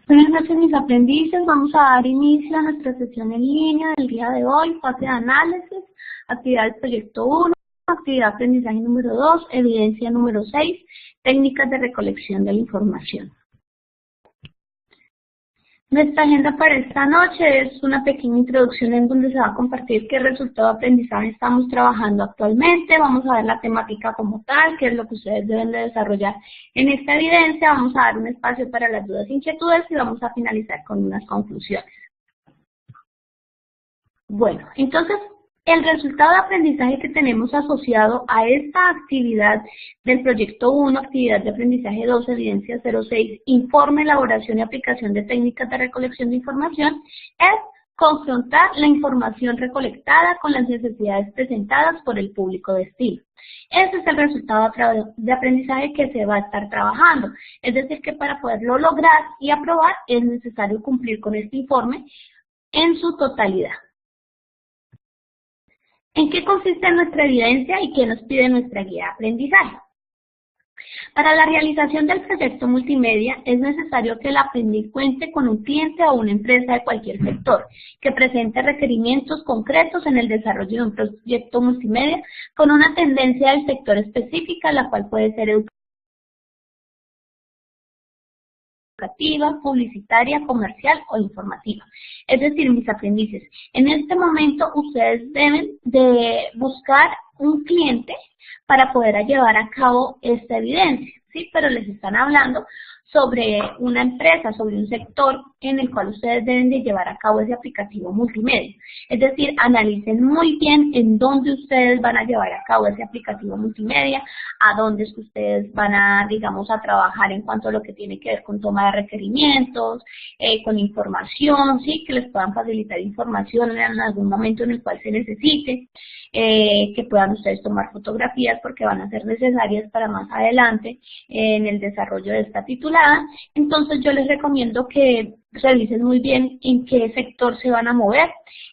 Buenas noches, mis aprendices. Vamos a dar inicio a nuestra sesión en línea del día de hoy, fase de análisis, actividad del proyecto 1, actividad de aprendizaje número 2, evidencia número 6, técnicas de recolección de la información. Nuestra agenda para esta noche es una pequeña introducción en donde se va a compartir qué resultado de aprendizaje estamos trabajando actualmente. Vamos a ver la temática como tal, qué es lo que ustedes deben de desarrollar en esta evidencia. Vamos a dar un espacio para las dudas e inquietudes y vamos a finalizar con unas conclusiones. Bueno, entonces, el resultado de aprendizaje que tenemos asociado a esta actividad del proyecto 1, actividad de aprendizaje 2, evidencia 06, informe, elaboración y aplicación de técnicas de recolección de información, es confrontar la información recolectada con las necesidades presentadas por el público destino. Ese es el resultado de aprendizaje que se va a estar trabajando. Es decir, que para poderlo lograr y aprobar es necesario cumplir con este informe en su totalidad. ¿En qué consiste nuestra evidencia y qué nos pide nuestra guía de aprendizaje? Para la realización del proyecto multimedia es necesario que el aprendiz cuente con un cliente o una empresa de cualquier sector que presente requerimientos concretos en el desarrollo de un proyecto multimedia con una tendencia del sector específica, la cual puede ser educativa, publicitaria, comercial o informativa. Es decir, mis aprendices, en este momento ustedes deben de buscar un cliente para poder llevar a cabo esta evidencia, ¿sí? Pero les están hablando sobre una empresa, sobre un sector en el cual ustedes deben de llevar a cabo ese aplicativo multimedia. Es decir, analicen muy bien en dónde ustedes van a llevar a cabo ese aplicativo multimedia, a dónde es que ustedes van a, digamos, a trabajar en cuanto a lo que tiene que ver con toma de requerimientos, con información, ¿sí? Que les puedan facilitar información en algún momento en el cual se necesite, que puedan ustedes tomar fotografías porque van a ser necesarias para más adelante en el desarrollo de esta titulación. Entonces yo les recomiendo que revisen muy bien en qué sector se van a mover,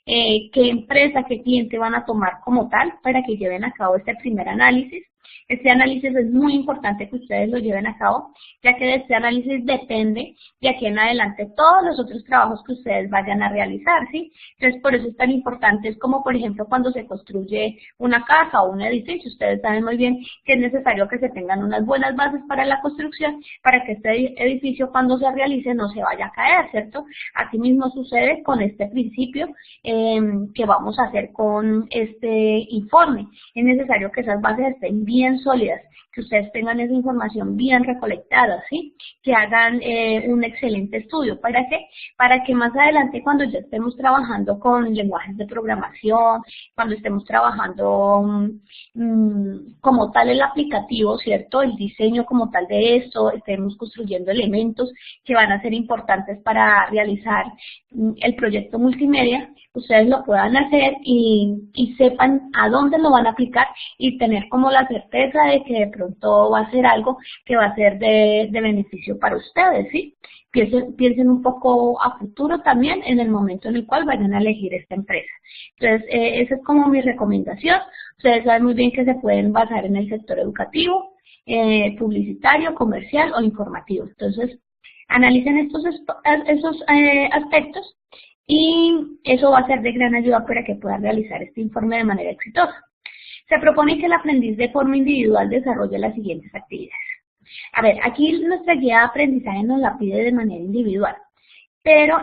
qué empresa, qué cliente van a tomar como tal para que lleven a cabo este primer análisis. Este análisis es muy importante que ustedes lo lleven a cabo, ya que de este análisis depende de aquí en adelante todos los otros trabajos que ustedes vayan a realizar, ¿sí? Entonces, por eso es tan importante, es como por ejemplo cuando se construye una casa o un edificio, ustedes saben muy bien que es necesario que se tengan unas buenas bases para la construcción, para que este edificio cuando se realice no se vaya a caer, ¿cierto? Asimismo sucede con este principio que vamos a hacer con este informe. Es necesario que esas bases estén bien sólidas, que ustedes tengan esa información bien recolectada, ¿sí? Que hagan un excelente estudio. ¿Para qué? Para que más adelante cuando ya estemos trabajando con lenguajes de programación, cuando estemos trabajando como tal el aplicativo, ¿cierto? El diseño como tal de esto, estemos construyendo elementos que van a ser importantes para realizar el proyecto multimedia, ustedes lo puedan hacer y sepan a dónde lo van a aplicar y tener como la certeza de que de pronto va a ser algo que va a ser de beneficio para ustedes, ¿sí? Piensen un poco a futuro también en el momento en el cual vayan a elegir esta empresa. Entonces, esa es como mi recomendación. Ustedes saben muy bien que se pueden basar en el sector educativo, publicitario, comercial o informativo. Entonces, analicen esos aspectos y eso va a ser de gran ayuda para que puedan realizar este informe de manera exitosa. Se propone que el aprendiz de forma individual desarrolle las siguientes actividades. A ver, aquí nuestra guía de aprendizaje nos la pide de manera individual, pero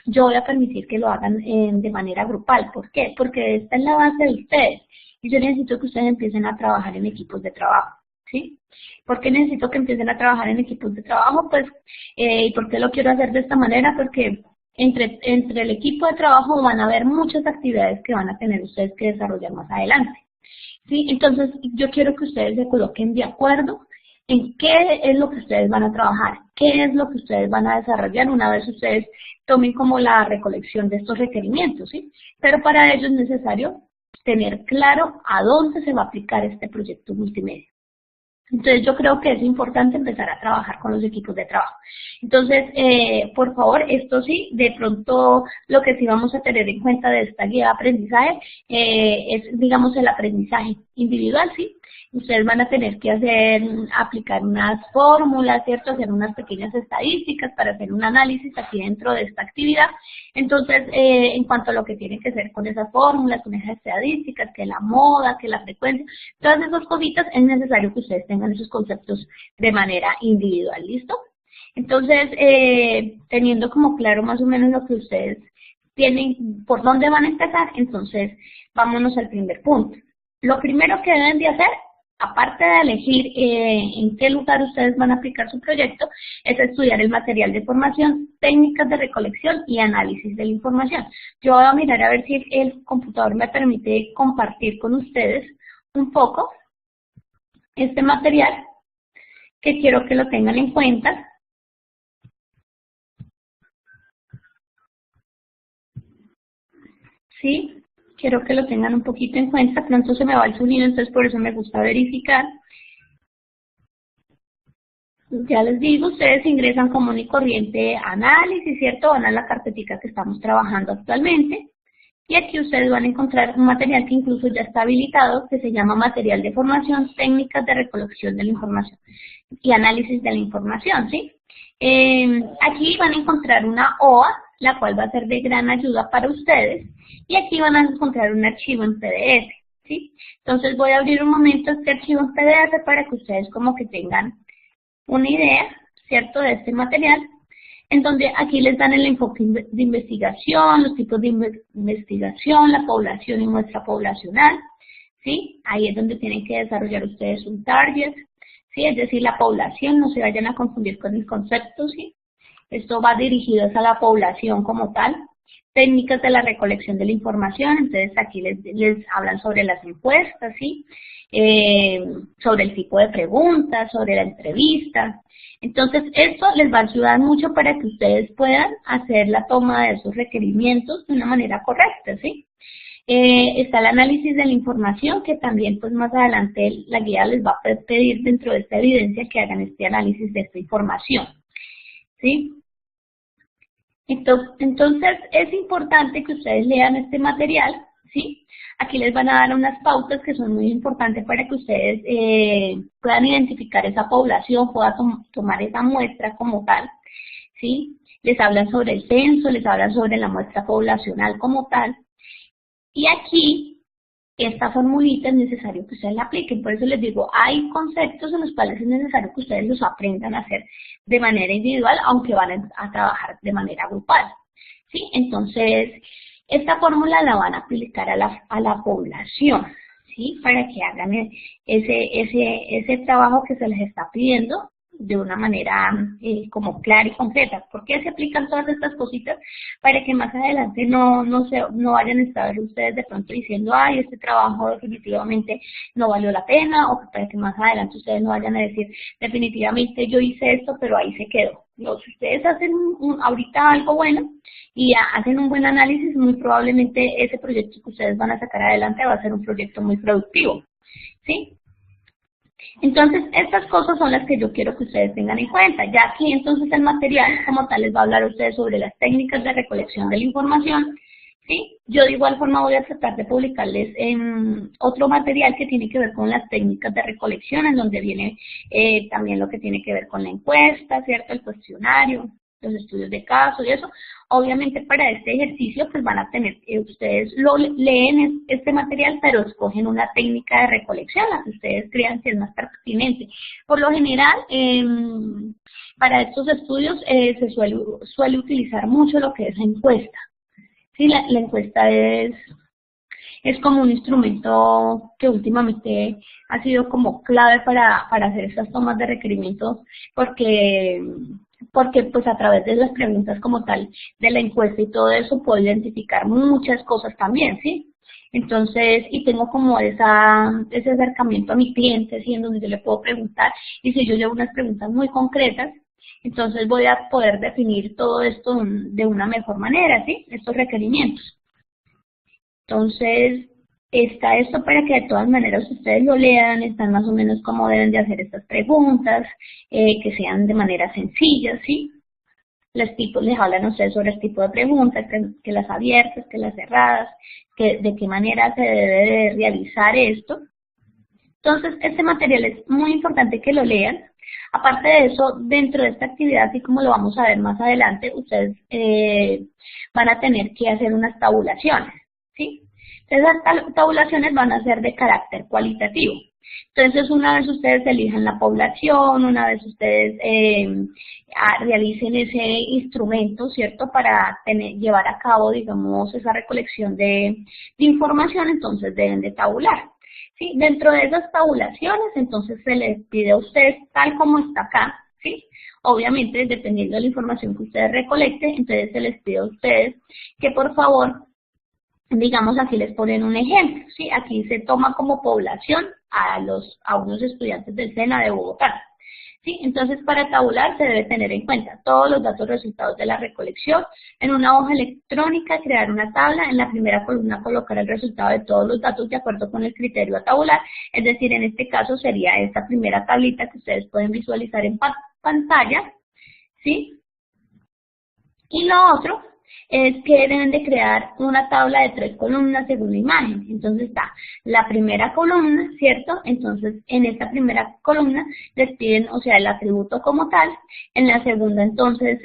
yo voy a permitir que lo hagan de manera grupal. ¿Por qué? Porque esta es la base de ustedes y yo necesito que ustedes empiecen a trabajar en equipos de trabajo, ¿sí? ¿Por qué necesito que empiecen a trabajar en equipos de trabajo? Pues, ¿y por qué lo quiero hacer de esta manera? Porque entre el equipo de trabajo van a haber muchas actividades que van a tener ustedes que desarrollar más adelante, ¿sí? Entonces, yo quiero que ustedes se coloquen de acuerdo en qué es lo que ustedes van a trabajar, qué es lo que ustedes van a desarrollar una vez ustedes tomen como la recolección de estos requerimientos, ¿sí? Pero para ello es necesario tener claro a dónde se va a aplicar este proyecto multimedia. Entonces yo creo que es importante empezar a trabajar con los equipos de trabajo. Entonces, por favor, esto sí, de pronto lo que sí vamos a tener en cuenta de esta guía de aprendizaje es, digamos, el aprendizaje individual, sí, Ustedes van a tener que aplicar unas fórmulas, ¿cierto? Hacer unas pequeñas estadísticas para hacer un análisis aquí dentro de esta actividad. Entonces, en cuanto a lo que tiene que hacer con esas fórmulas, con esas estadísticas, que la moda, que la frecuencia, todas esas cositas, es necesario que ustedes tengan esos conceptos de manera individual, ¿listo? Entonces, teniendo como claro más o menos lo que ustedes tienen, por dónde van a empezar, entonces vámonos al primer punto. Lo primero que deben de hacer, aparte de elegir en qué lugar ustedes van a aplicar su proyecto, es estudiar el material de formación, técnicas de recolección y análisis de la información. Yo voy a mirar a ver si el computador me permite compartir con ustedes un poco este material, que quiero que lo tengan en cuenta. ¿Sí? Quiero que lo tengan un poquito en cuenta, pronto se me va el sonido, entonces por eso me gusta verificar. Ya les digo, ustedes ingresan común y corriente análisis, ¿cierto? Van a la carpetica que estamos trabajando actualmente. Y aquí ustedes van a encontrar un material que incluso ya está habilitado, que se llama material de formación, técnicas de recolección de la información y análisis de la información, ¿sí? Aquí van a encontrar una OA, la cual va a ser de gran ayuda para ustedes, y aquí van a encontrar un archivo en PDF, ¿sí? Entonces voy a abrir un momento este archivo en PDF para que ustedes como que tengan una idea, ¿cierto?, de este material, en donde aquí les dan el enfoque de investigación, los tipos de investigación, la población y muestra poblacional, ¿sí? Ahí es donde tienen que desarrollar ustedes un target, ¿sí? Es decir, la población, no se vayan a confundir con el concepto, ¿sí? Esto va dirigido a la población como tal. Técnicas de la recolección de la información, entonces aquí les hablan sobre las encuestas, ¿sí? Sobre el tipo de preguntas, sobre la entrevista. Entonces, esto les va a ayudar mucho para que ustedes puedan hacer la toma de esos requerimientos de una manera correcta, ¿sí? Está el análisis de la información, que también pues más adelante la guía les va a pedir dentro de esta evidencia que hagan este análisis de esta información, ¿sí? Entonces, es importante que ustedes lean este material, ¿sí? Aquí les van a dar unas pautas que son muy importantes para que ustedes puedan identificar esa población, puedan tomar esa muestra como tal, ¿sí? Les hablan sobre el censo, les hablan sobre la muestra poblacional como tal. Y aquí, esta formulita es necesario que ustedes la apliquen. Por eso les digo, hay conceptos en los cuales es necesario que ustedes los aprendan a hacer de manera individual, aunque van a trabajar de manera grupal, ¿sí? Entonces, esta fórmula la van a aplicar a la población, ¿sí? Para que hagan ese trabajo que se les está pidiendo de una manera como clara y concreta. ¿Por qué se aplican todas estas cositas? Para que más adelante no vayan a estar ustedes de pronto diciendo, ay, este trabajo definitivamente no valió la pena, o para que más adelante ustedes no vayan a decir, definitivamente yo hice esto, pero ahí se quedó. No, si ustedes hacen ahorita algo bueno y hacen un buen análisis, muy probablemente ese proyecto que ustedes van a sacar adelante va a ser un proyecto muy productivo, ¿sí? Entonces, estas cosas son las que yo quiero que ustedes tengan en cuenta. Ya aquí, entonces, el material como tal les va a hablar a ustedes sobre las técnicas de recolección de la información, ¿sí? Yo de igual forma voy a tratar de publicarles otro material que tiene que ver con las técnicas de recolección, en donde viene también lo que tiene que ver con la encuesta, ¿cierto? El cuestionario, los estudios de caso y eso. Obviamente para este ejercicio pues van a tener, ustedes leen este material, pero escogen una técnica de recolección, la que ustedes crean que es más pertinente. Por lo general, para estos estudios se suele utilizar mucho lo que es la encuesta. Sí, la encuesta es como un instrumento que últimamente ha sido como clave para hacer estas tomas de requerimientos, porque pues a través de las preguntas como tal de la encuesta y todo eso puedo identificar muchas cosas también, ¿sí? Entonces, y tengo como ese acercamiento a mi cliente, ¿sí? En donde yo le puedo preguntar, y si yo llevo unas preguntas muy concretas, entonces voy a poder definir todo esto de una mejor manera, ¿sí? Estos requerimientos. Entonces, está esto para que de todas maneras ustedes lo lean, están más o menos cómo deben de hacer estas preguntas, que sean de manera sencilla, ¿sí? Les hablan a ustedes sobre el tipo de preguntas, que las abiertas, que las cerradas, de qué manera se debe de realizar esto, Entonces, este material es muy importante que lo lean. Aparte de eso, dentro de esta actividad, así como lo vamos a ver más adelante, ustedes van a tener que hacer unas tabulaciones, ¿sí? Entonces, las tabulaciones van a ser de carácter cualitativo. Entonces, una vez ustedes elijan la población, una vez ustedes realicen ese instrumento, ¿cierto? Para llevar a cabo, digamos, esa recolección de información, entonces deben de tabular. ¿Sí? Dentro de esas tabulaciones, entonces se les pide a ustedes, tal como está acá, ¿sí? Obviamente, dependiendo de la información que ustedes recolecten, entonces se les pide a ustedes que por favor, digamos, aquí les ponen un ejemplo, ¿sí? Aquí se toma como población a unos estudiantes del SENA de Bogotá. ¿Sí? Entonces, para tabular se debe tener en cuenta todos los datos resultados de la recolección. En una hoja electrónica, crear una tabla. En la primera columna, colocar el resultado de todos los datos de acuerdo con el criterio a tabular. Es decir, en este caso sería esta primera tablita que ustedes pueden visualizar en pantalla. ¿Sí? Y lo otro es que deben de crear una tabla de 3 columnas según la imagen. Entonces está la primera columna, ¿cierto? Entonces en esta primera columna les piden, o sea, el atributo como tal. En la segunda entonces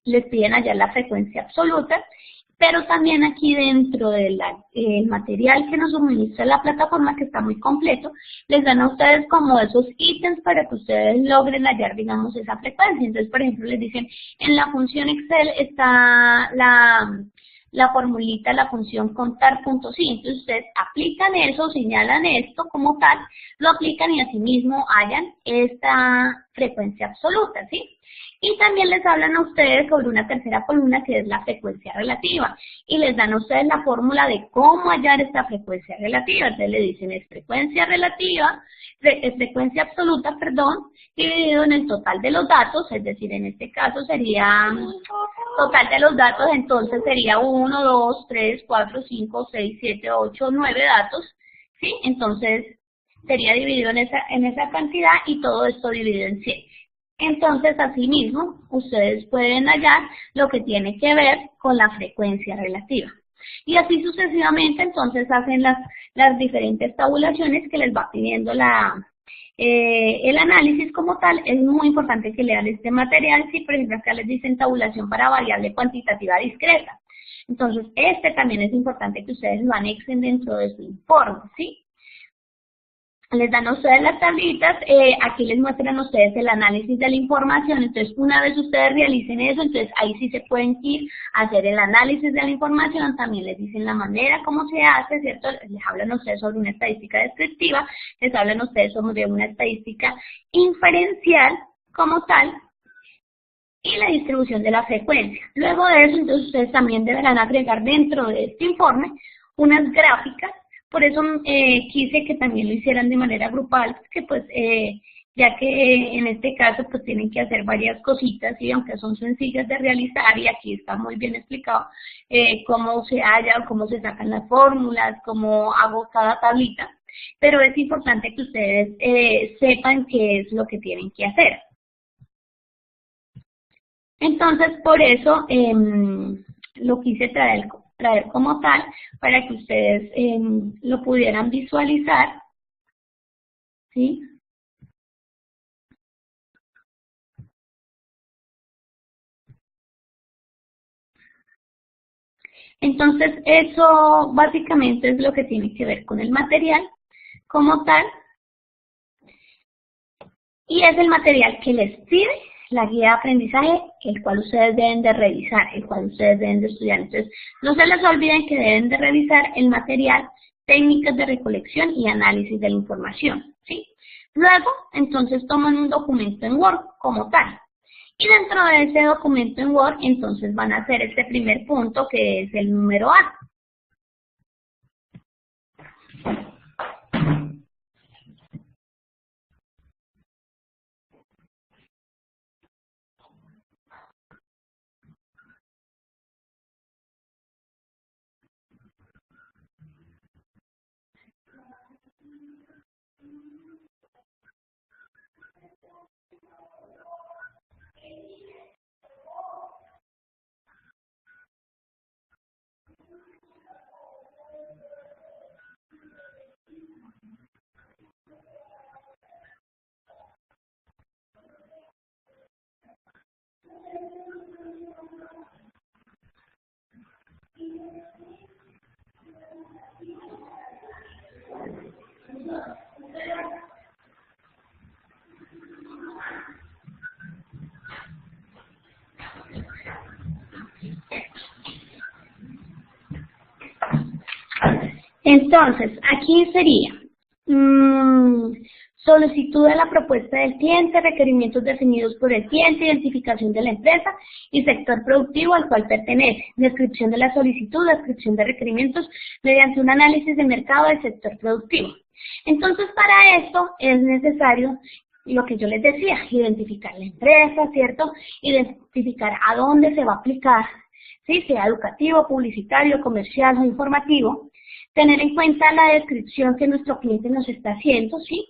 les piden hallar la frecuencia absoluta. Pero también aquí dentro del material que nos suministra la plataforma, que está muy completo, les dan a ustedes como esos ítems para que ustedes logren hallar, digamos, esa frecuencia. Entonces, por ejemplo, les dicen, en la función Excel está la formulita, la función contar.sí. Entonces, ustedes aplican eso, señalan esto como tal, lo aplican y asimismo hallan esta frecuencia absoluta, ¿sí? Y también les hablan a ustedes sobre una tercera columna que es la frecuencia relativa. Y les dan a ustedes la fórmula de cómo hallar esta frecuencia relativa. Entonces le dicen es frecuencia relativa, frecuencia absoluta, perdón, dividido en el total de los datos. Es decir, en este caso sería total de los datos, entonces sería 1, 2, 3, 4, 5, 6, 7, 8, 9 datos. ¿Sí? Entonces sería dividido en esa cantidad y todo esto dividido en 100. Entonces, asimismo, ustedes pueden hallar lo que tiene que ver con la frecuencia relativa. Y así sucesivamente, entonces, hacen las diferentes tabulaciones que les va pidiendo el análisis como tal. Es muy importante que lean este material. Si, por ejemplo, acá les dicen tabulación para variable cuantitativa discreta. Entonces, este también es importante que ustedes lo anexen dentro de su informe, ¿sí? Les dan a ustedes las tablitas, aquí les muestran a ustedes el análisis de la información. Entonces, una vez ustedes realicen eso, entonces ahí sí se pueden ir a hacer el análisis de la información. También les dicen la manera como se hace, ¿cierto? Les hablan a ustedes sobre una estadística descriptiva, les hablan a ustedes sobre una estadística inferencial como tal, y la distribución de la frecuencia. Luego de eso, entonces ustedes también deberán agregar dentro de este informe unas gráficas. Por eso quise que también lo hicieran de manera grupal, que pues ya que en este caso pues tienen que hacer varias cositas y aunque son sencillas de realizar y aquí está muy bien explicado cómo se halla, cómo se sacan las fórmulas, cómo hago cada tablita, pero es importante que ustedes sepan qué es lo que tienen que hacer. Entonces, por eso lo quise traer como tal, para que ustedes lo pudieran visualizar, ¿sí? Entonces, eso básicamente es lo que tiene que ver con el material como tal, y es el material que les pide la guía de aprendizaje, el cual ustedes deben de revisar, el cual ustedes deben de estudiar. Entonces, no se les olviden que deben de revisar el material, técnicas de recolección y análisis de la información, ¿sí? Luego, entonces, toman un documento en Word como tal. Y dentro de ese documento en Word, entonces van a hacer este primer punto, que es el número A. Entonces, aquí sería solicitud de la propuesta del cliente, requerimientos definidos por el cliente, identificación de la empresa y sector productivo al cual pertenece, descripción de la solicitud, descripción de requerimientos mediante un análisis de mercado del sector productivo. Entonces, para esto es necesario lo que yo les decía, identificar la empresa, ¿cierto? Identificar a dónde se va a aplicar, ¿sí? Sea educativo, publicitario, comercial o informativo. Tener en cuenta la descripción que nuestro cliente nos está haciendo, ¿sí?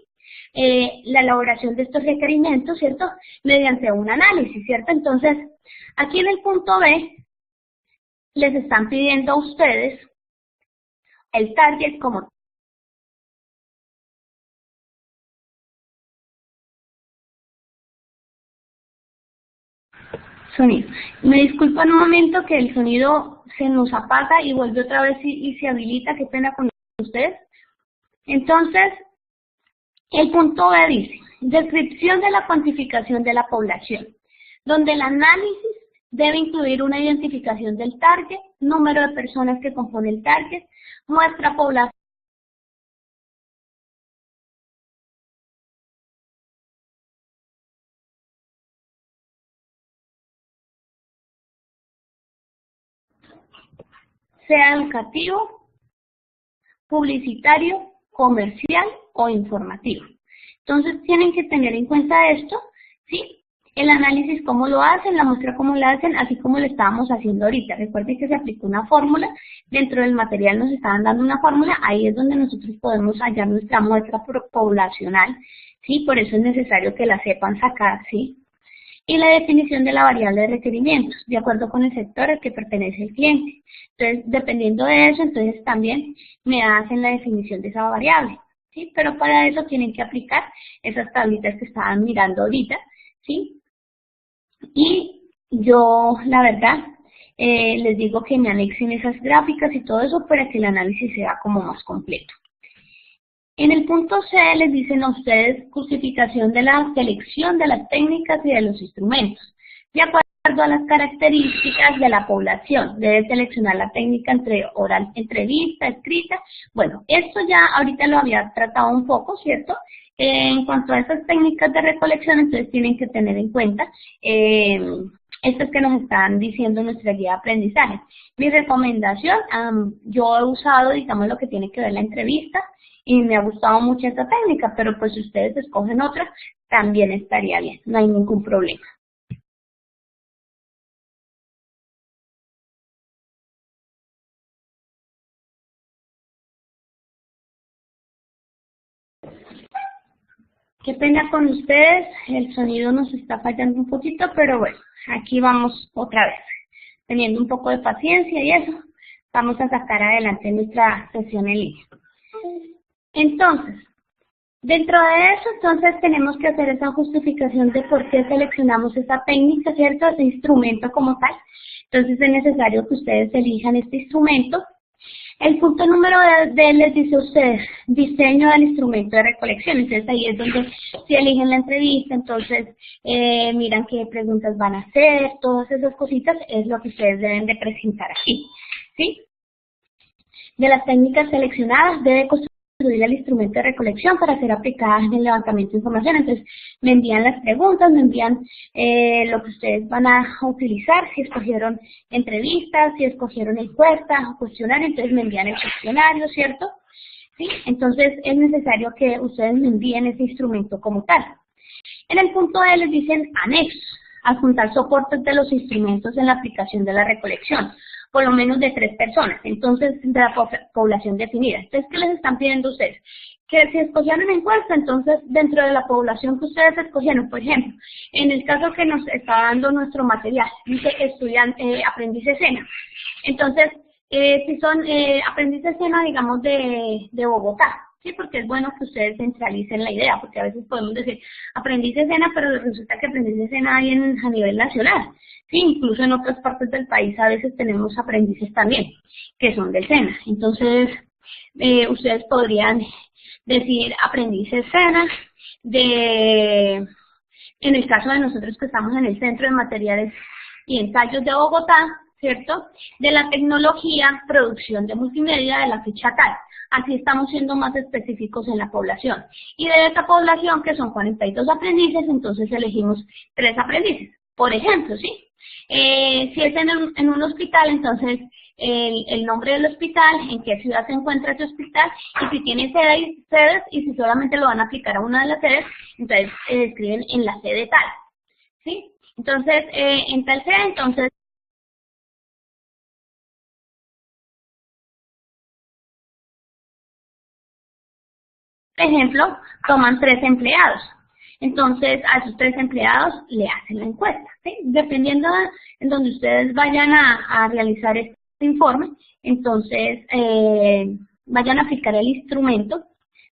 La elaboración de estos requerimientos, ¿cierto? Mediante un análisis, ¿cierto? Entonces, aquí en el punto B, les están pidiendo a ustedes el target como sonido. Me disculpan un momento que el sonido se nos apaga y vuelve otra vez y se habilita, qué pena con ustedes. Entonces, el punto B dice, descripción de la cuantificación de la población, donde el análisis debe incluir una identificación del target, número de personas que compone el target, muestra población, sea educativo, publicitario, comercial o informativo. Entonces tienen que tener en cuenta esto, ¿sí? El análisis cómo lo hacen, la muestra cómo la hacen, así como lo estábamos haciendo ahorita. Recuerden que se aplicó una fórmula, dentro del material nos estaban dando una fórmula, ahí es donde nosotros podemos hallar nuestra muestra poblacional, ¿sí? Por eso es necesario que la sepan sacar, ¿sí? Y la definición de la variable de requerimientos, de acuerdo con el sector al que pertenece el cliente. Entonces, dependiendo de eso, entonces también me hacen la definición de esa variable, ¿sí? Pero para eso tienen que aplicar esas tablitas que estaban mirando ahorita, ¿sí? Y yo, la verdad, les digo que me anexen esas gráficas y todo eso para que el análisis sea como más completo. En el punto C les dicen a ustedes justificación de la selección de las técnicas y de los instrumentos. De acuerdo a las características de la población, debe seleccionar la técnica entre oral, entrevista, escrita. Bueno, esto ya ahorita lo había tratado un poco, ¿cierto? En cuanto a esas técnicas de recolección, entonces tienen que tener en cuenta estas que nos están diciendo nuestra guía de aprendizaje. Mi recomendación, yo he usado, digamos, lo que tiene que ver la entrevista, y me ha gustado mucho esta técnica, pero pues si ustedes escogen otra, también estaría bien, no hay ningún problema. Qué pena con ustedes, el sonido nos está fallando un poquito, pero bueno, aquí vamos otra vez, teniendo un poco de paciencia y eso, vamos a sacar adelante nuestra sesión en línea. Entonces, dentro de eso, entonces tenemos que hacer esa justificación de por qué seleccionamos esa técnica, ¿cierto? Ese instrumento como tal. Entonces es necesario que ustedes elijan este instrumento. El punto número D les dice a ustedes, diseño del instrumento de recolección. Entonces ahí es donde si eligen la entrevista, entonces miran qué preguntas van a hacer, todas esas cositas es lo que ustedes deben de presentar aquí, ¿sí? De las técnicas seleccionadas debe construir el instrumento de recolección para ser aplicadas en el levantamiento de información. Entonces me envían las preguntas, me envían lo que ustedes van a utilizar, si escogieron entrevistas, si escogieron encuestas o cuestionario, entonces me envían el cuestionario, ¿cierto? ¿Sí? Entonces es necesario que ustedes me envíen ese instrumento como tal. En el punto E les dicen anexos, adjuntar soportes de los instrumentos en la aplicación de la recolección, por lo menos de 3 personas, entonces de la población definida. Entonces, ¿qué les están pidiendo ustedes? Que si escogieron encuesta, entonces dentro de la población que ustedes escogieron, por ejemplo, en el caso que nos está dando nuestro material, dice aprendiz escena. Entonces, si son aprendiz escena, digamos, de Bogotá, Sí, porque es bueno que ustedes centralicen la idea, porque a veces podemos decir, aprendí SENA, pero resulta que aprendí SENA ahí a nivel nacional. Sí, incluso en otras partes del país a veces tenemos aprendices también, que son del SENA. Entonces, ustedes podrían decir aprendices SENA, en el caso de nosotros que estamos en el Centro de Materiales y Ensayos de Bogotá, ¿cierto? De la tecnología, producción de multimedia de la fecha tal. Así estamos siendo más específicos en la población. Y de esta población, que son 42 aprendices, entonces elegimos 3 aprendices. Por ejemplo, ¿sí? Si es en un hospital, entonces el nombre del hospital, en qué ciudad se encuentra ese hospital, y si tiene sedes, y si solamente lo van a aplicar a una de las sedes, entonces escriben en la sede tal. ¿Sí? Entonces, en tal sede, entonces, por ejemplo, toman 3 empleados. Entonces, a esos 3 empleados le hacen la encuesta, ¿sí? Dependiendo en donde ustedes vayan a realizar este informe, entonces vayan a aplicar el instrumento,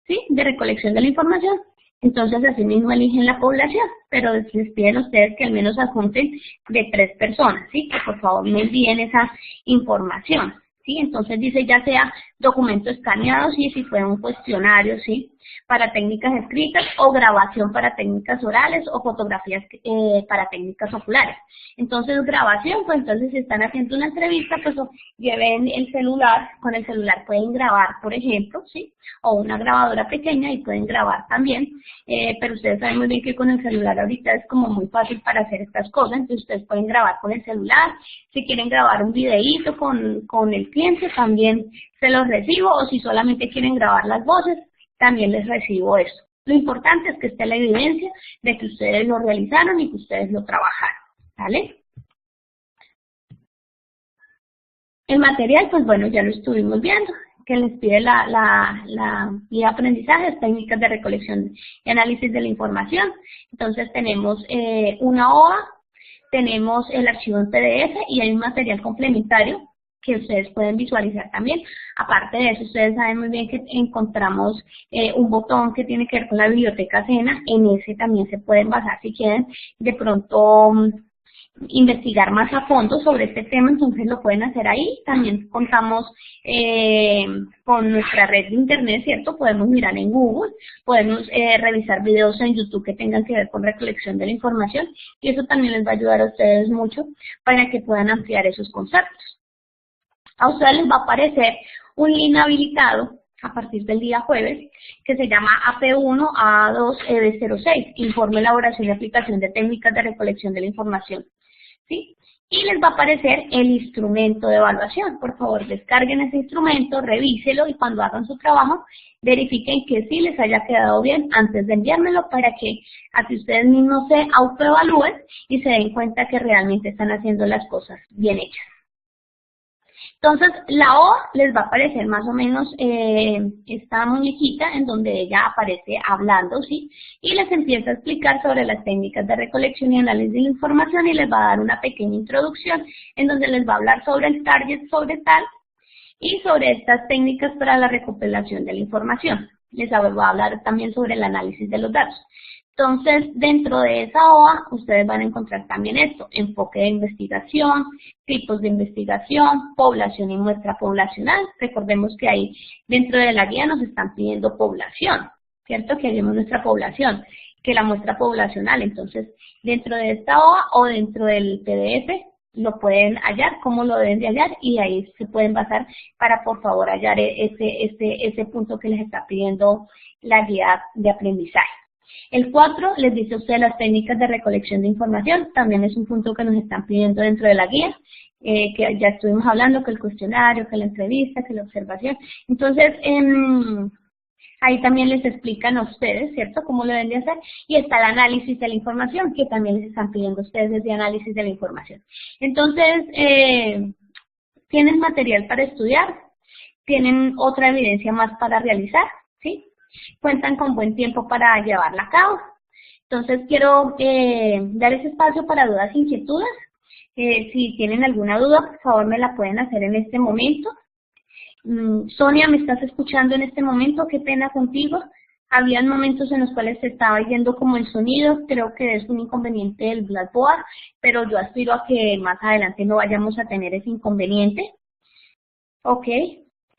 ¿sí? De recolección de la información. Entonces, así mismo eligen la población, pero les piden a ustedes que al menos adjunten de 3 personas, ¿sí? Que por favor me envíen esa información, ¿sí? Entonces dice ya sea documento escaneado, ¿sí? Si fue un cuestionario, ¿sí? Para técnicas escritas, o grabación para técnicas orales, o fotografías para técnicas oculares. Entonces, grabación, pues entonces si están haciendo una entrevista, pues lleven el celular, con el celular pueden grabar, por ejemplo, ¿sí? O una grabadora pequeña y pueden grabar también, pero ustedes saben muy bien que con el celular ahorita es como muy fácil para hacer estas cosas, entonces ustedes pueden grabar con el celular. Si quieren grabar un videíto con el cliente, también se los recibo, o si solamente quieren grabar las voces, también les recibo eso. Lo importante es que esté la evidencia de que ustedes lo realizaron y que ustedes lo trabajaron, ¿vale? El material, pues bueno, ya lo estuvimos viendo, que les pide la guía de aprendizaje, técnicas de recolección y análisis de la información. Entonces tenemos una hoja, tenemos el archivo en PDF y hay un material complementario que ustedes pueden visualizar también. Aparte de eso, ustedes saben muy bien que encontramos un botón que tiene que ver con la biblioteca SENA. En ese también se pueden basar si quieren de pronto investigar más a fondo sobre este tema, entonces lo pueden hacer ahí. También contamos con nuestra red de internet, ¿cierto? Podemos mirar en Google, podemos revisar videos en YouTube que tengan que ver con recolección de la información, y eso también les va a ayudar a ustedes mucho para que puedan ampliar esos conceptos. A ustedes les va a aparecer un link habilitado a partir del día jueves, que se llama AP1 A2 EB06, Informe, Elaboración y Aplicación de Técnicas de Recolección de la Información, ¿sí? Y les va a aparecer el instrumento de evaluación. Por favor, descarguen ese instrumento, revíselo, y cuando hagan su trabajo, verifiquen que sí les haya quedado bien antes de enviármelo, para que así ustedes mismos se autoevalúen y se den cuenta que realmente están haciendo las cosas bien hechas. Entonces, la O les va a aparecer más o menos esta muñequita en donde ella aparece hablando, ¿sí? Y les empieza a explicar sobre las técnicas de recolección y análisis de la información, y les va a dar una pequeña introducción en donde les va a hablar sobre el target, sobre tal, y sobre estas técnicas para la recopilación de la información. Les va a hablar también sobre el análisis de los datos. Entonces, dentro de esa hoja, ustedes van a encontrar también esto: enfoque de investigación, tipos de investigación, población y muestra poblacional. Recordemos que ahí dentro de la guía nos están pidiendo población, ¿cierto? Que hagamos nuestra población, que la muestra poblacional. Entonces, dentro de esta hoja o dentro del PDF, lo pueden hallar, cómo lo deben de hallar, y ahí se pueden basar para, por favor, hallar ese punto que les está pidiendo la guía de aprendizaje. El 4 les dice a ustedes las técnicas de recolección de información, también es un punto que nos están pidiendo dentro de la guía, que ya estuvimos hablando, que el cuestionario, que la entrevista, que la observación. Entonces, ahí también les explican a ustedes, ¿cierto?, cómo lo deben de hacer, y está el análisis de la información, que también les están pidiendo a ustedes desde análisis de la información. Entonces, tienen material para estudiar, tienen otra evidencia más para realizar, ¿sí? Cuentan con buen tiempo para llevarla a cabo. Entonces quiero dar ese espacio para dudas e inquietudes. Si tienen alguna duda, por favor me la pueden hacer en este momento. Sonia, ¿me estás escuchando en este momento? Qué pena contigo. Habían momentos en los cuales se estaba yendo como el sonido, creo que es un inconveniente del Blackboard, pero yo aspiro a que más adelante no vayamos a tener ese inconveniente. Ok,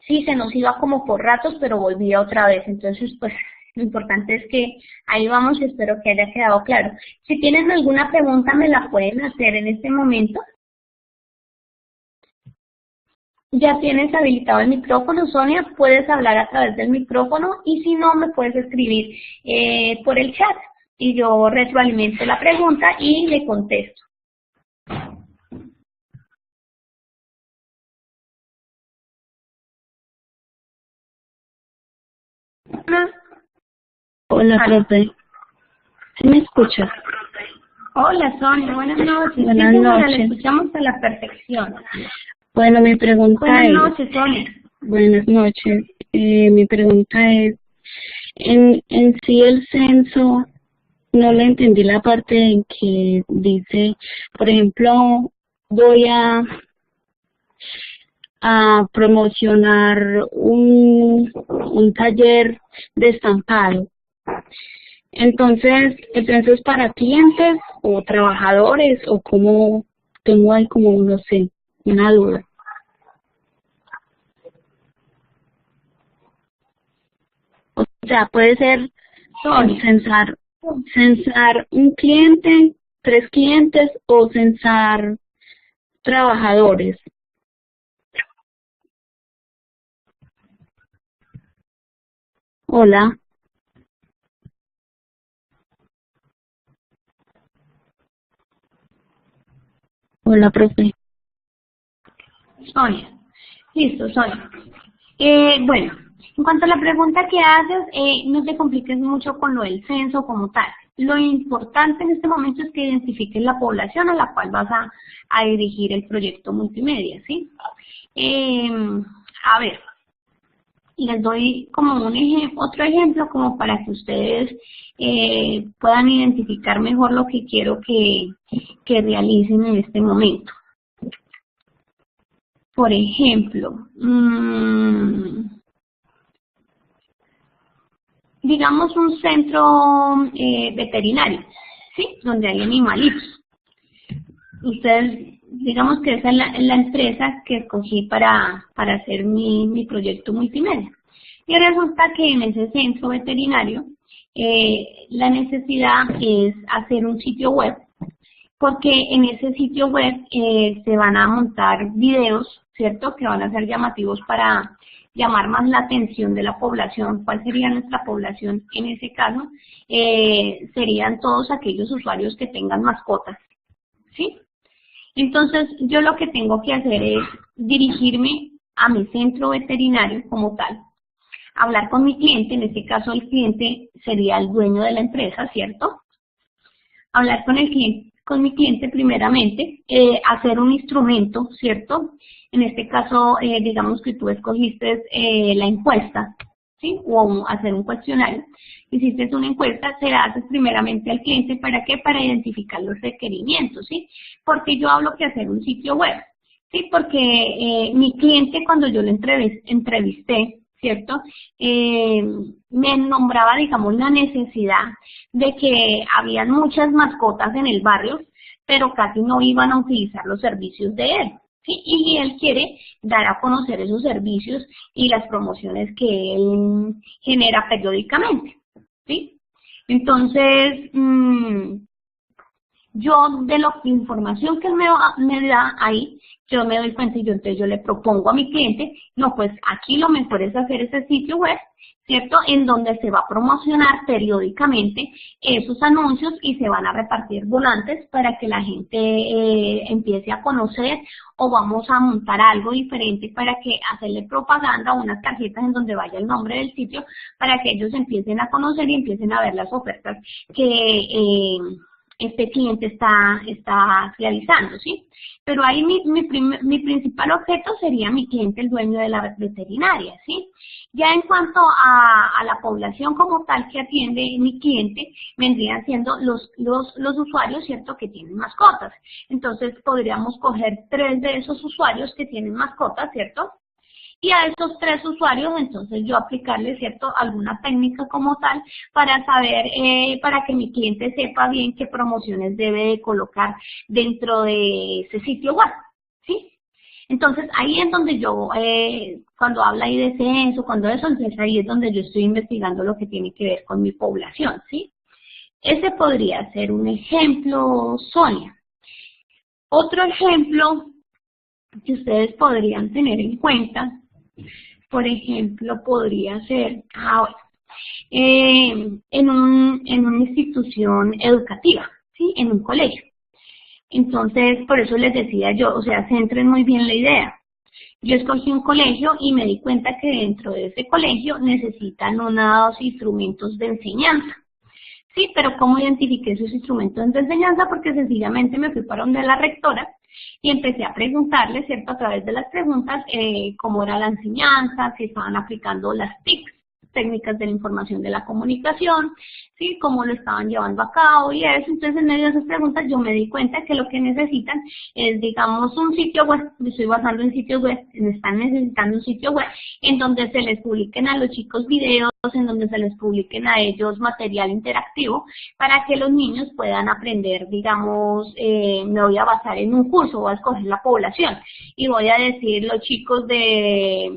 sí, se nos iba como por ratos, pero volvía otra vez, entonces pues lo importante es que ahí vamos y espero que haya quedado claro. Si tienen alguna pregunta me la pueden hacer en este momento. Ya tienes habilitado el micrófono, Sonia, puedes hablar a través del micrófono y si no me puedes escribir por el chat y yo retroalimento la pregunta y le contesto. Hola, profe. ¿Sí me escuchas? Hola, Sonia, buenas noches. Buenas Sí, señora, noches. la escuchamos a la perfección. Bueno, mi pregunta Buenas es... noches, Sonia. Buenas noches. Mi pregunta es, en sí el censo, no le entendí la parte en que dice, por ejemplo, voy a promocionar un taller de estampado. Entonces, ¿el censo es para clientes o trabajadores o cómo? Tengo ahí como, no sé, una duda. O sea, puede ser Sonia. censar un cliente, 3 clientes o censar trabajadores. Hola, hola, profe. Sonia. Listo, Sonia. Bueno, en cuanto a la pregunta que haces, no te compliques mucho con lo del censo como tal. Lo importante en este momento es que identifiques la población a la cual vas a dirigir el proyecto multimedia, ¿sí? A ver, les doy como otro ejemplo como para que ustedes puedan identificar mejor lo que quiero que realicen en este momento. Por ejemplo, digamos un centro veterinario, ¿sí? Donde hay animalitos. Ustedes, digamos que esa es la empresa que escogí para hacer mi proyecto multimedia. Y resulta que en ese centro veterinario la necesidad es hacer un sitio web, porque en ese sitio web se van a montar videos, ¿cierto? Que van a ser llamativos para llamar más la atención de la población. ¿Cuál sería nuestra población en ese caso? Serían todos aquellos usuarios que tengan mascotas, ¿sí? Entonces, yo lo que tengo que hacer es dirigirme a mi centro veterinario como tal, hablar con mi cliente, en este caso el cliente sería el dueño de la empresa, ¿cierto? Hablar con mi cliente primeramente, hacer un instrumento, ¿cierto? En este caso, digamos que tú escogiste la encuesta, ¿sí? O hacer un cuestionario. Hiciste una encuesta, se la haces primeramente al cliente, ¿para qué? Para identificar los requerimientos, ¿sí? Porque yo hablo que hacer un sitio web, ¿sí? Porque mi cliente cuando yo lo entrevisté, ¿cierto? Me nombraba, digamos, la necesidad de que habían muchas mascotas en el barrio, pero casi no iban a utilizar los servicios de él, ¿sí? Y él quiere dar a conocer esos servicios y las promociones que él genera periódicamente, ¿sí? Entonces, yo de la información que él me da ahí, yo me doy cuenta y entonces yo le propongo a mi cliente, no, pues aquí lo mejor es hacer ese sitio web, ¿cierto? En donde se va a promocionar periódicamente esos anuncios y se van a repartir volantes para que la gente empiece a conocer, o vamos a montar algo diferente para que hacerle propaganda, unas tarjetas en donde vaya el nombre del sitio para que ellos empiecen a conocer y empiecen a ver las ofertas que este cliente está realizando, ¿sí? Pero ahí mi principal objeto sería mi cliente, el dueño de la veterinaria, ¿sí? Ya en cuanto a la población como tal que atiende mi cliente, vendrían siendo los usuarios, ¿cierto?, que tienen mascotas. Entonces podríamos coger 3 de esos usuarios que tienen mascotas, ¿cierto? y a estos 3 usuarios entonces yo aplicarle, ¿cierto?, alguna técnica como tal para saber, para que mi cliente sepa bien qué promociones debe de colocar dentro de ese sitio web, ¿sí? Entonces ahí es donde yo, cuando habla ahí de censo, cuando eso, entonces ahí es donde yo estoy investigando lo que tiene que ver con mi población, ¿sí? Ese podría ser un ejemplo, Sonia. Otro ejemplo que ustedes podrían tener en cuenta, por ejemplo, podría ser, en una institución educativa, ¿sí? En un colegio. Entonces, por eso les decía yo, o sea, centren muy bien la idea. Yo escogí un colegio y me di cuenta que dentro de ese colegio necesitan unos instrumentos de enseñanza. Sí, pero ¿cómo identifiqué esos instrumentos de enseñanza? Porque sencillamente me fui para donde la rectora y empecé a preguntarle, ¿cierto?, a través de las preguntas, cómo era la enseñanza, si estaban aplicando las TIC, técnicas de la información de la comunicación, ¿sí?, cómo lo estaban llevando a cabo y eso. Entonces, en medio de esas preguntas yo me di cuenta que lo que necesitan es, digamos, un sitio web, me estoy basando en sitios web, están necesitando un sitio web en donde se les publiquen a los chicos videos, en donde se les publiquen a ellos material interactivo para que los niños puedan aprender, digamos, me voy a basar en un curso, voy a escoger la población y voy a decir los chicos de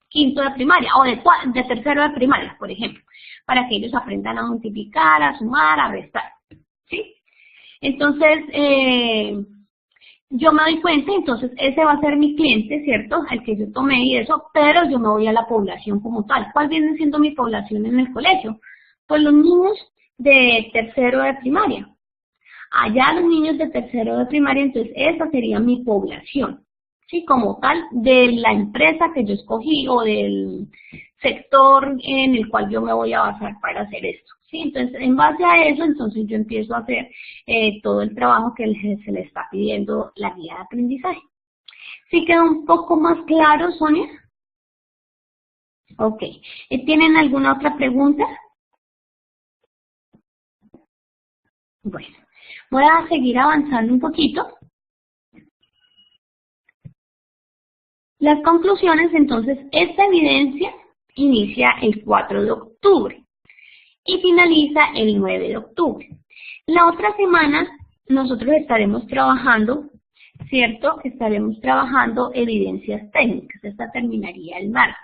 quinto de primaria o de tercero de primaria, por ejemplo, para que ellos aprendan a multiplicar, a sumar, a restar, ¿sí? Entonces, yo me doy cuenta, entonces ese va a ser mi cliente, ¿cierto?, el que yo tomé y eso, pero yo me voy a la población como tal. ¿Cuál viene siendo mi población en el colegio? Pues los niños de tercero de primaria. Allá los niños de tercero de primaria, entonces esa sería mi población, ¿sí?, como tal, de la empresa que yo escogí o del sector en el cual yo me voy a basar para hacer esto, ¿sí? Entonces, en base a eso, entonces yo empiezo a hacer todo el trabajo que se le está pidiendo la guía de aprendizaje. ¿Sí queda un poco más claro, Sonia? Ok. ¿Tienen alguna otra pregunta? Bueno, voy a seguir avanzando un poquito. Las conclusiones, entonces, esta evidencia inicia el 4 de octubre y finaliza el 9 de octubre. La otra semana nosotros estaremos trabajando, ¿cierto? Estaremos trabajando evidencias técnicas. Esta terminaría el martes.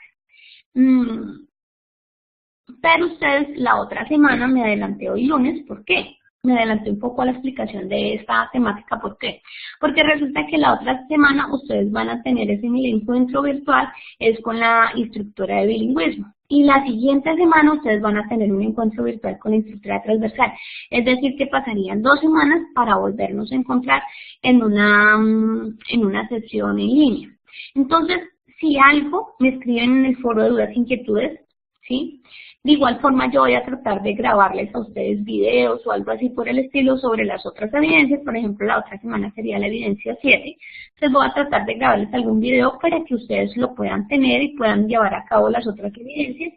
Pero ustedes la otra semana, me adelanté hoy lunes, ¿por qué? Me adelanté un poco a la explicación de esta temática, ¿por qué? Porque resulta que la otra semana ustedes van a tener ese encuentro virtual, es con la instructora de bilingüismo. Y la siguiente semana ustedes van a tener un encuentro virtual con la instructora transversal. Es decir, que pasarían 2 semanas para volvernos a encontrar en una sesión en línea. Entonces, si algo me escriben en el foro de dudas e inquietudes, ¿sí? De igual forma yo voy a tratar de grabarles a ustedes videos o algo así por el estilo sobre las otras evidencias. Por ejemplo, la otra semana sería la evidencia 7. Entonces voy a tratar de grabarles algún video para que ustedes lo puedan tener y puedan llevar a cabo las otras evidencias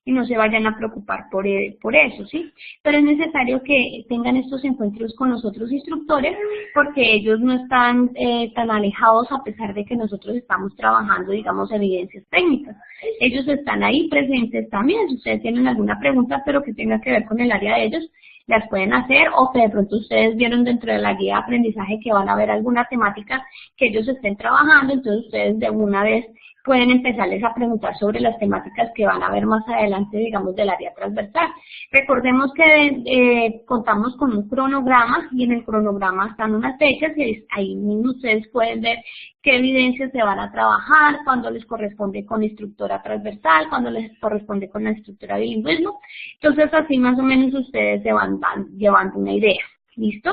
y no se vayan a preocupar por eso, ¿sí? Pero es necesario que tengan estos encuentros con los otros instructores porque ellos no están tan alejados a pesar de que nosotros estamos trabajando, digamos, evidencias técnicas. Ellos están ahí presentes también. Si ustedes tienen alguna pregunta pero que tenga que ver con el área de ellos, las pueden hacer, o que de pronto ustedes vieron dentro de la guía de aprendizaje que van a ver alguna temática que ellos estén trabajando, entonces ustedes de una vez pueden empezarles a preguntar sobre las temáticas que van a ver más adelante, digamos, del área transversal. Recordemos que contamos con un cronograma y en el cronograma están unas fechas y ahí mismo ustedes pueden ver qué evidencias se van a trabajar, cuándo les corresponde con instructora transversal, cuándo les corresponde con la instructora de bilingüismo. Entonces así más o menos ustedes se van llevando una idea. ¿Listo?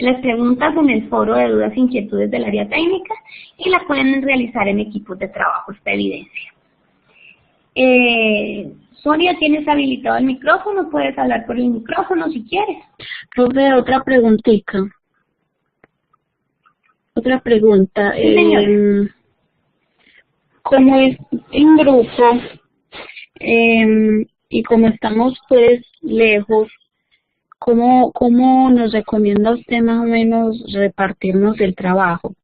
Las preguntas en el foro de dudas e inquietudes del área técnica y la pueden realizar en equipos de trabajo, esta evidencia. Sonia, ¿tienes habilitado el micrófono? Puedes hablar por el micrófono si quieres. Profe, otra preguntita. Otra pregunta. Sí, señora. Como es en grupo y como estamos pues lejos, ¿cómo nos recomienda usted más o menos repartirnos el trabajo?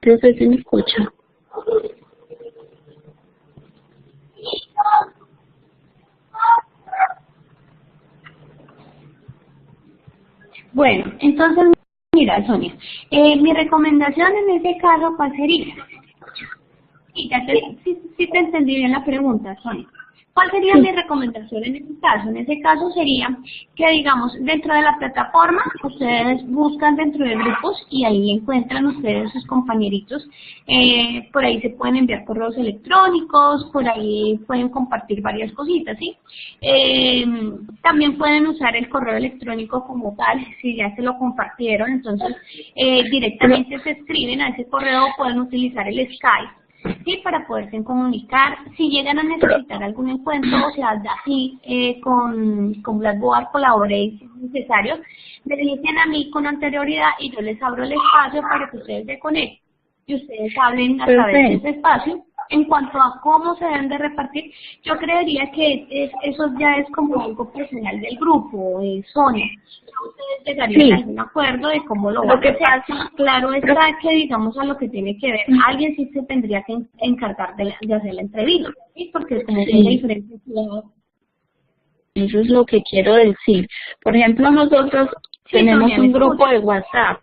Profe, ¿se me escucha? Bueno, entonces, mira, Sonia, mi recomendación en ese caso, ¿cuál sería? Sí, sí te entendí bien la pregunta, Sonia. ¿Cuál sería mi recomendación en ese caso? En ese caso sería que, digamos, dentro de la plataforma, ustedes buscan dentro de grupos y ahí encuentran ustedes sus compañeritos. Por ahí se pueden enviar correos electrónicos, por ahí pueden compartir varias cositas, ¿sí? También pueden usar el correo electrónico como tal, si ya se lo compartieron, entonces directamente se escriben a ese correo, pueden utilizar el Skype. Sí, para poderse comunicar, si llegan a necesitar algún encuentro, o sea, así con Blackboard Collaborate si es necesario, me dicen a mí con anterioridad y yo les abro el espacio para que ustedes se conecten y ustedes hablen a través de ese espacio. En cuanto a cómo se deben de repartir, yo creería que eso ya es como algo personal del grupo, Sonia. Ustedes llegarían a algún acuerdo de cómo lo van a hacer. Claro está que, digamos, a lo que tiene que ver, alguien sí se tendría que encargar de hacer la entrevista, ¿sí? Porque como son de diferentes ciudades. Eso es lo que quiero decir. Por ejemplo, nosotros tenemos un grupo de WhatsApp.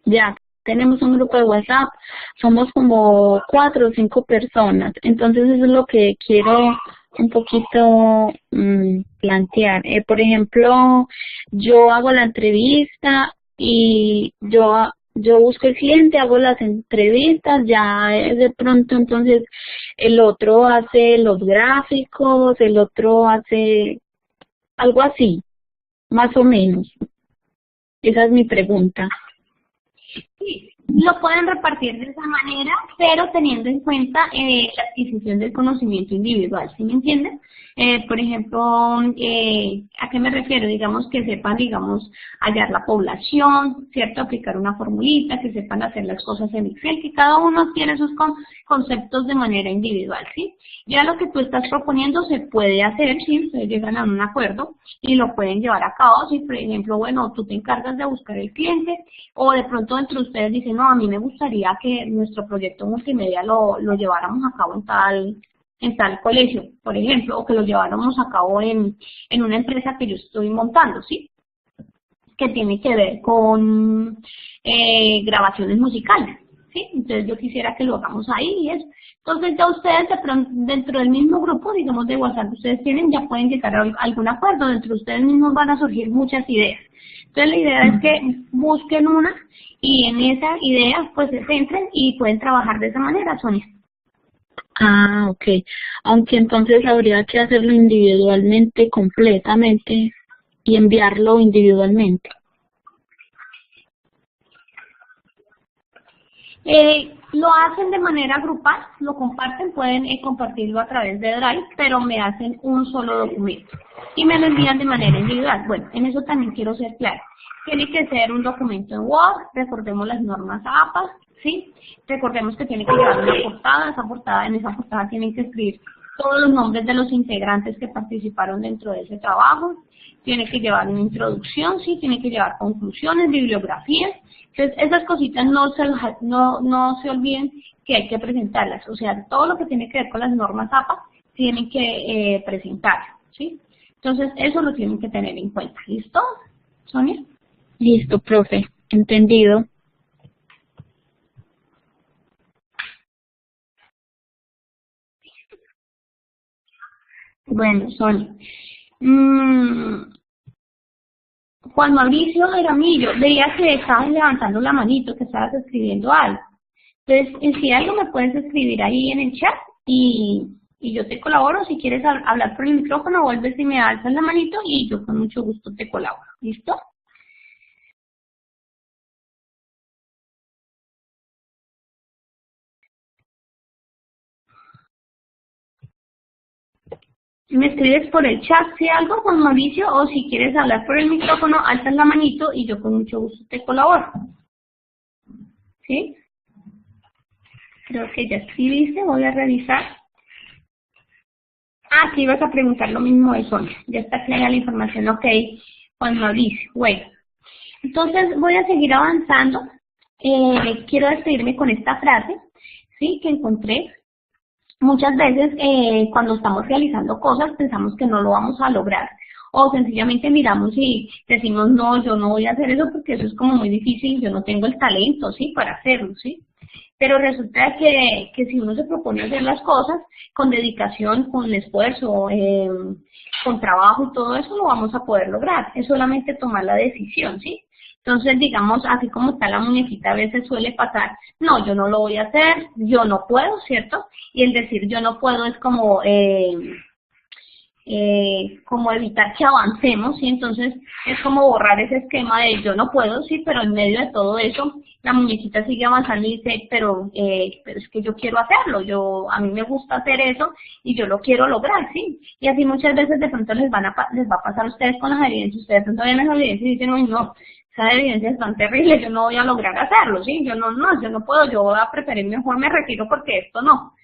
Ya, tenemos un grupo de WhatsApp. Somos como 4 o 5 personas. Entonces, eso es lo que quiero un poquito plantear. Por ejemplo, yo hago la entrevista y yo busco el cliente, hago las entrevistas, ya de pronto entonces el otro hace los gráficos, el otro hace algo así, más o menos. Esa es mi pregunta. Sí, lo pueden repartir de esa manera, pero teniendo en cuenta la adquisición del conocimiento individual, ¿sí me entienden? Por ejemplo, ¿a qué me refiero? Digamos que sepan, digamos, hallar la población, ¿cierto? Aplicar una formulita, que sepan hacer las cosas en Excel, que cada uno tiene sus conceptos de manera individual, ¿sí? Ya lo que tú estás proponiendo se puede hacer, ¿sí? Ustedes llegan a un acuerdo y lo pueden llevar a cabo, si por ejemplo, bueno, tú te encargas de buscar el cliente o de pronto entre ustedes dicen, no, a mí me gustaría que nuestro proyecto multimedia lo lleváramos a cabo en tal colegio, por ejemplo, o que lo lleváramos a cabo en una empresa que yo estoy montando, ¿sí? Que tiene que ver con grabaciones musicales, ¿sí? Entonces yo quisiera que lo hagamos ahí y eso. Entonces ya ustedes de pronto, dentro del mismo grupo, digamos de WhatsApp que ustedes tienen, ya pueden llegar a algún acuerdo, dentro de ustedes mismos van a surgir muchas ideas. Entonces la idea es que busquen una y en esa idea pues se centren y pueden trabajar de esa manera, Sonia. Ah, ok. Aunque entonces habría que hacerlo individualmente, completamente, y enviarlo individualmente. Lo hacen de manera grupal, lo comparten, pueden compartirlo a través de Drive, pero me hacen un solo documento y me lo envían de manera individual. Bueno, en eso también quiero ser clara. Tiene que ser un documento en Word, recordemos las normas APA, ¿sí? Recordemos que tiene que llevar una portada, en esa portada tienen que escribir todos los nombres de los integrantes que participaron dentro de ese trabajo, tiene que llevar una introducción, sí, tiene que llevar conclusiones, bibliografías. Entonces, esas cositas no se olviden que hay que presentarlas. O sea, todo lo que tiene que ver con las normas APA tienen que presentar, ¿sí? Entonces, eso lo tienen que tener en cuenta. ¿Listo, Sonia? Listo, profe. Entendido. Bueno, Sonia. Juan Mauricio Jaramillo, veía que estabas levantando la manito, que estabas escribiendo algo. Entonces, si algo me puedes escribir ahí en el chat y yo te colaboro. Si quieres hablar por el micrófono, vuelves y me alzas la manito y yo con mucho gusto te colaboro. ¿Listo? Me escribes por el chat si algo, Juan Mauricio, o si quieres hablar por el micrófono, alzas la manito y yo con mucho gusto te colaboro. ¿Sí? Creo que ya escribiste, voy a revisar. Ah, aquí ibas a preguntar lo mismo de Sonia. Ya está clara la información, ok, Juan Mauricio. Bueno, entonces voy a seguir avanzando. Quiero despedirme con esta frase, ¿sí? Que encontré. Muchas veces cuando estamos realizando cosas pensamos que no lo vamos a lograr. O sencillamente miramos y decimos, no, yo no voy a hacer eso porque eso es como muy difícil, yo no tengo el talento, ¿sí? Para hacerlo, ¿sí? Pero resulta que si uno se propone hacer las cosas con dedicación, con esfuerzo, con trabajo y todo eso, lo vamos a poder lograr. Es solamente tomar la decisión, ¿sí? Entonces, digamos, así como está la muñequita, a veces suele pasar, no, yo no lo voy a hacer, yo no puedo, ¿cierto? Y el decir yo no puedo es como evitar que avancemos, ¿sí? Entonces es como borrar ese esquema de yo no puedo, sí, pero en medio de todo eso la muñequita sigue avanzando y dice, pero es que yo quiero hacerlo, a mí me gusta hacer eso y yo lo quiero lograr, ¿sí? Y así muchas veces de pronto les va a pasar a ustedes con las evidencias, ustedes de pronto ven las evidencias y dicen, uy, no, esas evidencias están terribles, yo no voy a lograr hacerlo, ¿sí? Yo no puedo, yo voy a preferir mejor me retiro porque esto no.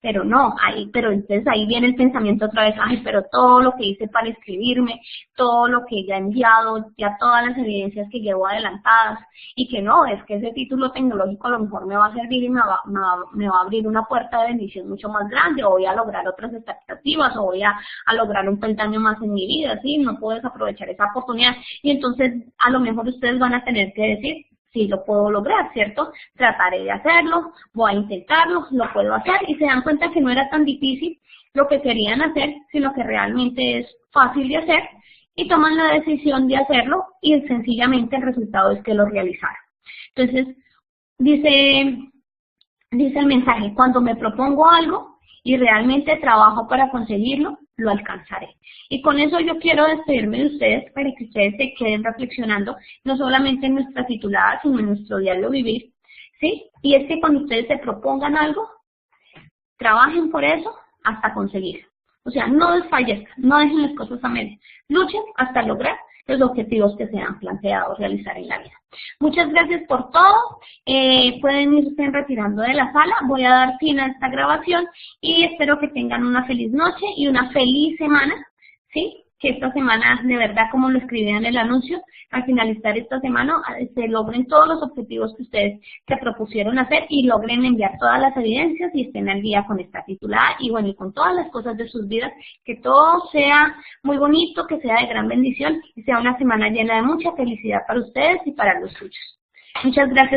Pero no, pero entonces ahí viene el pensamiento otra vez, ay, pero todo lo que hice para escribirme, todo lo que ya he enviado, ya todas las evidencias que llevo adelantadas, y que no, es que ese título tecnológico a lo mejor me va a servir y me va a abrir una puerta de bendición mucho más grande, o voy a lograr otras expectativas, o voy a lograr un peldaño más en mi vida, ¿sí? No puedo desaprovechar esa oportunidad, y entonces a lo mejor ustedes van a tener que decir, sí lo puedo lograr, ¿cierto? Trataré de hacerlo, voy a intentarlo, lo puedo hacer y se dan cuenta que no era tan difícil lo que querían hacer, sino que realmente es fácil de hacer y toman la decisión de hacerlo y sencillamente el resultado es que lo realizaron. Entonces, dice el mensaje, cuando me propongo algo y realmente trabajo para conseguirlo, lo alcanzaré. Y con eso yo quiero despedirme de ustedes para que ustedes se queden reflexionando, no solamente en nuestra titulada, sino en nuestro diario vivir, ¿sí? Y es que cuando ustedes se propongan algo, trabajen por eso hasta conseguirlo. O sea, no desfallezcan, no dejen las cosas a medias. Luchen hasta lograr los objetivos que se han planteado realizar en la vida. Muchas gracias por todo. Pueden irse retirando de la sala. Voy a dar fin a esta grabación y espero que tengan una feliz noche y una feliz semana, ¿sí? Que esta semana, de verdad, como lo escribí en el anuncio, al finalizar esta semana se logren todos los objetivos que ustedes se propusieron hacer y logren enviar todas las evidencias y estén al día con esta titulada y bueno, y con todas las cosas de sus vidas, que todo sea muy bonito, que sea de gran bendición y sea una semana llena de mucha felicidad para ustedes y para los suyos. Muchas gracias.